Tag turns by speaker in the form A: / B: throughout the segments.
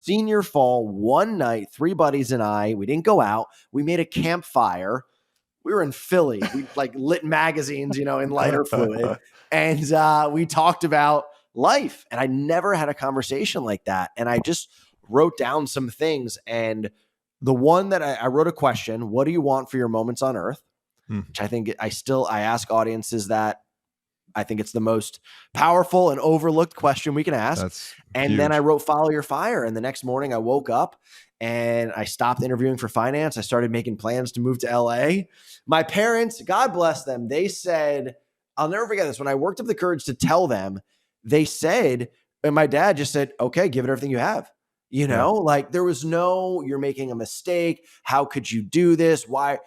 A: Senior fall, one night, 3 buddies and I, we didn't go out. We made a campfire. We were in Philly. We like lit magazines, in lighter fluid. And we talked about life. And I never had a conversation like that. And I just wrote down some things. And the one that I wrote a question, what do you want for your moments on earth? Which I think I ask audiences that. I think it's the most powerful and overlooked question we can ask.
B: That's
A: and
B: huge.
A: Then I wrote follow your fire. And the next morning I woke up and I stopped interviewing for finance. I started making plans to move to LA. My parents, God bless them, they said, I'll never forget this. When I worked up the courage to tell them, they said, and my dad just said, okay, give it everything you have. Like there was no, you're making a mistake. How could you do this? Why?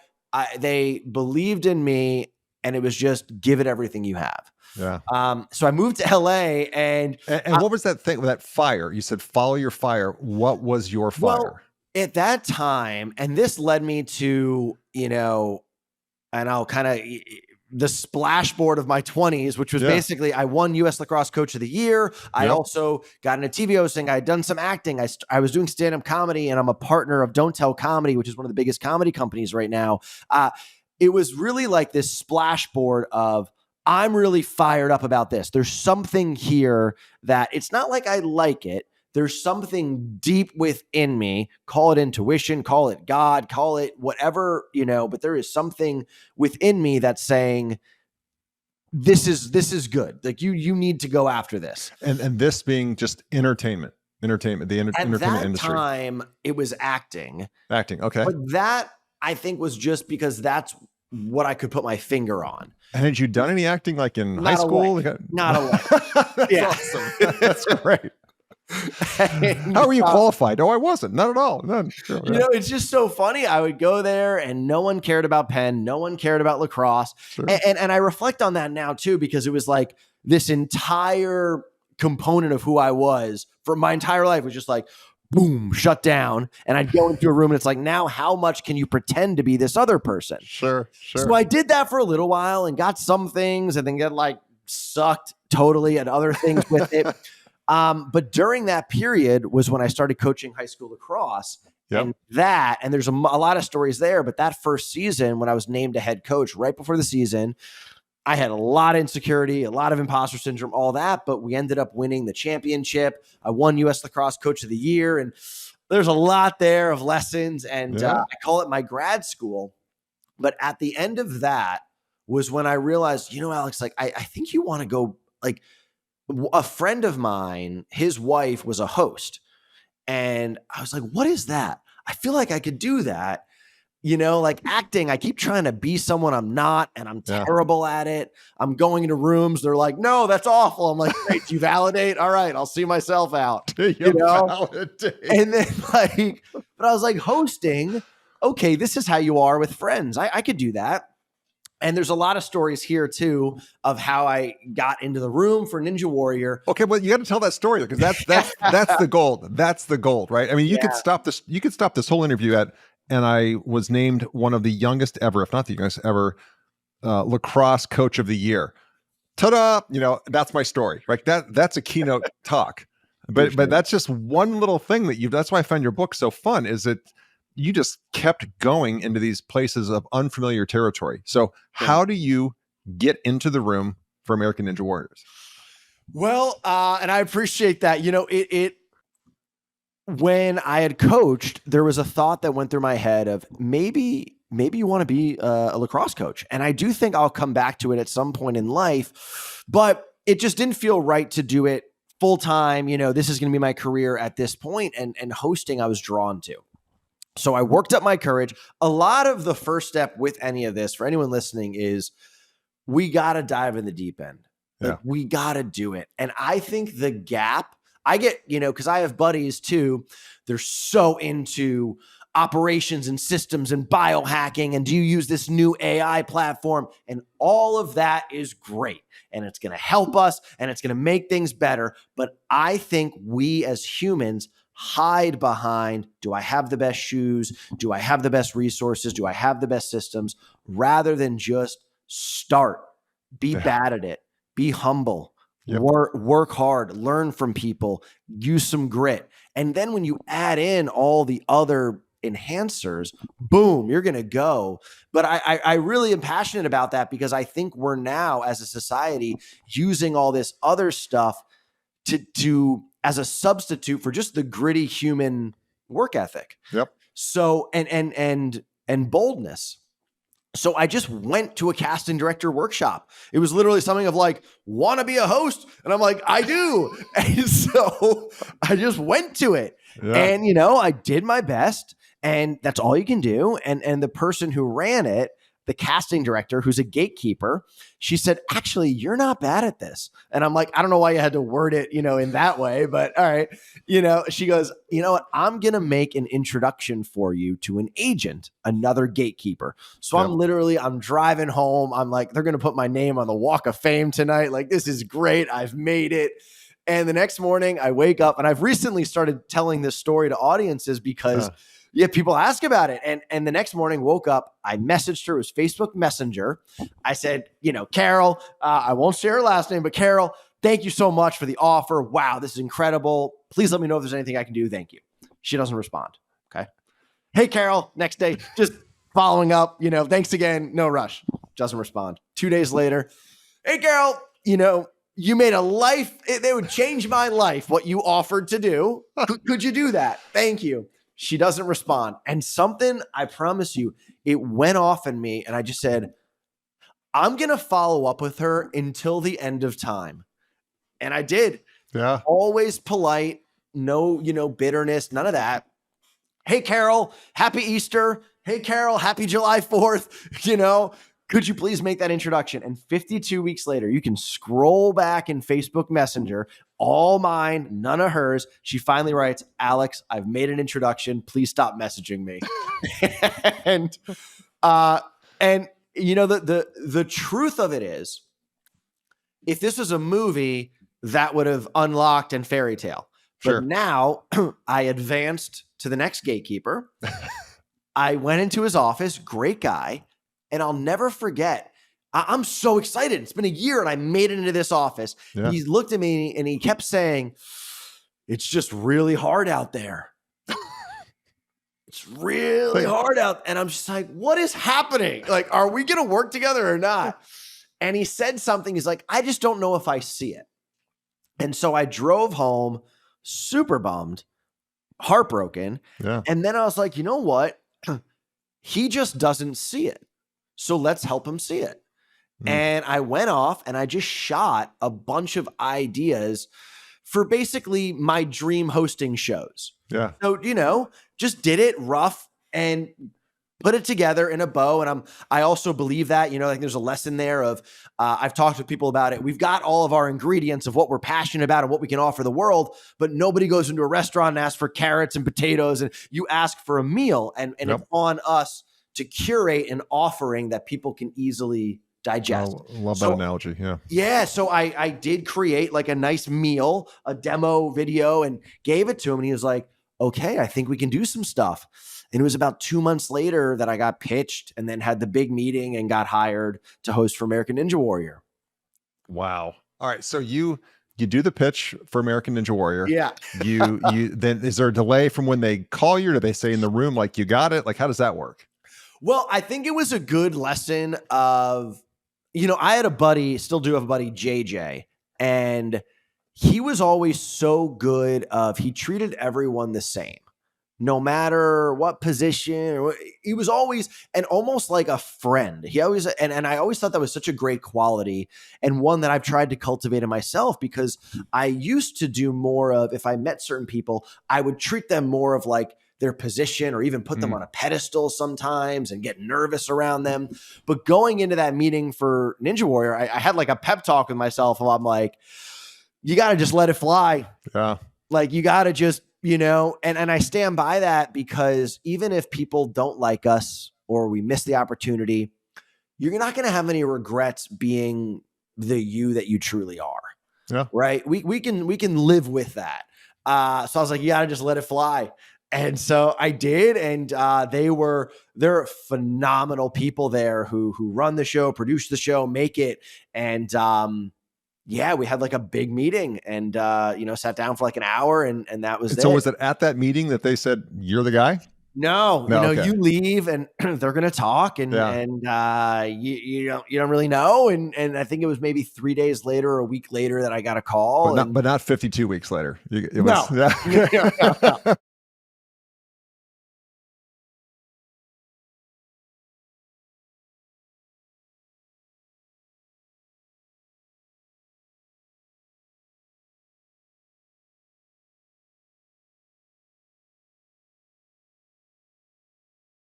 A: They believed in me, and it was just give it everything you have.
B: Yeah.
A: So I moved to LA and
B: what was that thing, that fire? You said, follow your fire. What was your fire?
A: Well, at that time, and this led me to, and I'll kind of the splashboard of my 20s, which was basically, I won US Lacrosse Coach of the Year. I also got into TV hosting. I had done some acting. I was doing stand-up comedy, and I'm a partner of Don't Tell Comedy, which is one of the biggest comedy companies right now. It was really like this splashboard of, I'm really fired up about this. There's something here that it's not like I like it. There's something deep within me, call it intuition, call it God, call it whatever, but there is something within me that's saying, this is good. Like you need to go after this.
B: And this being just entertainment, the entertainment industry. At that
A: time, it was acting.
B: Acting, okay.
A: But that, I think, was just because that's what I could put my finger on.
B: And had you done any acting like in high school?
A: Not a lot.
B: That's awesome. That's great. How were you qualified? Oh, I wasn't. Not at all. None. Sure,
A: it's just so funny. I would go there and no one cared about Penn. No one cared about lacrosse. Sure. And I reflect on that now too, because it was like this entire component of who I was for my entire life was just like, boom, shut down. And I'd go into a room and it's like, now how much can you pretend to be this other person?
B: Sure.
A: So I did that for a little while and got some things and then got like sucked totally at other things with it. But during that period was when I started coaching high school lacrosse. And there's a lot of stories there, but that first season when I was named a head coach right before the season, I had a lot of insecurity, a lot of imposter syndrome, all that, but we ended up winning the championship. I won US Lacrosse Coach of the Year, and there's a lot there of lessons, and I call it my grad school. But at the end of that was when I realized, Alex, like, I think you want to go, like, a friend of mine, his wife was a host, and I was like, what is that? I feel like I could do that. Like acting, I keep trying to be someone I'm not, and I'm terrible at it. I'm going into rooms. They're like, no, that's awful. I'm like, great, you validate? All right, I'll see myself out.
B: Validate.
A: And then but I was like, hosting, okay, this is how you are with friends. I could do that. And there's a lot of stories here too of how I got into the room for Ninja Warrior.
B: Okay, well, you got to tell that story because that's the gold. That's the gold, right? I mean, you could stop this. You could stop this whole interview at. And I was named one of the youngest ever, if not the youngest ever, lacrosse coach of the year. Ta-da! That's my story, right? That's a keynote talk. But that's just one little thing that's why I found your book so fun, is that you just kept going into these places of unfamiliar territory. So how do you get into the room for American Ninja Warriors?
A: Well, and I appreciate that. When I had coached, there was a thought that went through my head of maybe you want to be a lacrosse coach. And I do think I'll come back to it at some point in life, but it just didn't feel right to do it full time. This is going to be my career at this point, and hosting I was drawn to. So I worked up my courage. A lot of the first step with any of this, for anyone listening, is we got to dive in the deep end. Like, we got to do it. And I think the gap, I get, because I have buddies too, they're so into operations and systems and biohacking. And do you use this new AI platform? And all of that is great. And it's going to help us and it's going to make things better. But I think we as humans hide behind, do I have the best shoes? Do I have the best resources? Do I have the best systems? Rather than just start, be bad at it, be humble. Work hard, learn from people, use some grit. And then when you add in all the other enhancers, boom, you're going to go. But I really am passionate about that because I think we're now as a society using all this other stuff to as a substitute for just the gritty human work ethic.
B: Yep.
A: So and boldness. So I just went to a casting director workshop. It was literally something of like, want to be a host? And I'm like, I do. And so I just went to it. Yeah. And, you know, I did my best, and that's all you can do. And the person who ran it, the casting director, who's a gatekeeper, she said, actually, you're not bad at this. And I'm like, I don't know why you had to word it, you know, in that way, but all right. You know, she goes, you know what? I'm going to make an introduction for you to an agent, another gatekeeper. So yep. I'm driving home. I'm like, they're going to put my name on the Walk of Fame tonight. Like, this is great. I've made it. And the next morning I wake up, and I've recently started telling this story to audiences because people ask about it. And the next morning woke up, I messaged her, it was Facebook Messenger. I said, you know, Carol, I won't share her last name, but Carol, thank you so much for the offer. Wow, this is incredible. Please let me know if there's anything I can do. Thank you. She doesn't respond. Okay. Hey, Carol, next day, just following up, you know, thanks again. No rush. Doesn't respond. 2 days later. Hey, Carol, you know, you made a life. They would change my life. What you offered to do. Could you do that? Thank you. She doesn't respond. And something, I promise you, it went off in me. And I just said, I'm going to follow up with her until the end of time. And I did. Yeah. Always polite. No, you know, bitterness, none of that. Hey, Carol, happy Easter. Hey, Carol, happy July 4th. You know, could you please make that introduction? And 52 weeks later, you can scroll back in Facebook Messenger, all mine, none of hers. She finally writes, Alex, I've made an introduction. Please stop messaging me. and you know, the truth of it is, if this was a movie, that would have unlocked and fairy tale. Sure. But now I advanced to the next gatekeeper. I went into his office, great guy. And I'll never forget, I'm so excited. It's been a year and I made it into this office. Yeah. He looked at me and he kept saying, it's just really hard out there. It's really hard out. And I'm just like, what is happening? Like, are we going to work together or not? And he said something. He's like, I just don't know if I see it. And so I drove home super bummed, heartbroken. Yeah. And then I was like, you know what? He just doesn't see it. So let's help him see it. And I went off and I just shot a bunch of ideas for basically my dream hosting shows. Yeah. So, you know, just did it rough and put it together in a bow. And I also believe that, you know, like there's a lesson there of, I've talked with people about it. We've got all of our ingredients of what we're passionate about and what we can offer the world, but nobody goes into a restaurant and asks for carrots and potatoes, and you ask for a meal, and yep. It's on us to curate an offering that people can easily digest.
B: I love that analogy. Yeah.
A: Yeah. So I did create like a nice meal, a demo video, and gave it to him. And he was like, okay, I think we can do some stuff. And it was about 2 months later that I got pitched and then had the big meeting and got hired to host for American Ninja Warrior.
B: Wow. All right. So you do the pitch for American Ninja Warrior.
A: Yeah.
B: you then is there a delay from when they call you? Or do they say in the room, like, you got it? Like, how does that work?
A: Well, I think it was a good lesson of, you know, I had a buddy, still do have a buddy, JJ, and he was always so good of, he treated everyone the same, no matter what position. He was always, and almost like a friend. He always, and I always thought that was such a great quality, and one that I've tried to cultivate in myself, because I used to do more of, if I met certain people, I would treat them more of like their position, or even put them on a pedestal sometimes and get nervous around them. But going into that meeting for Ninja Warrior, I had like a pep talk with myself, and I'm like, you got to just let it fly. Yeah. Like, you got to just, you know, and I stand by that, because even if people don't like us or we miss the opportunity, you're not going to have any regrets being the you that you truly are. Yeah. Right. We can live with that. So I was like, you got to just let it fly. And so I did, and they're phenomenal people there who run the show, produce the show, make it, and Yeah, we had like a big meeting and, sat down for like an hour and that was
B: And
A: it.
B: so was it at that meeting that they said, you're the guy?
A: No,
B: No, okay.
A: you leave and they're going to talk and,
B: Yeah.
A: you don't really know. And I think it was maybe 3 days later or a week later that I got a call.
B: But not 52 weeks later. It
A: No.
B: was, yeah.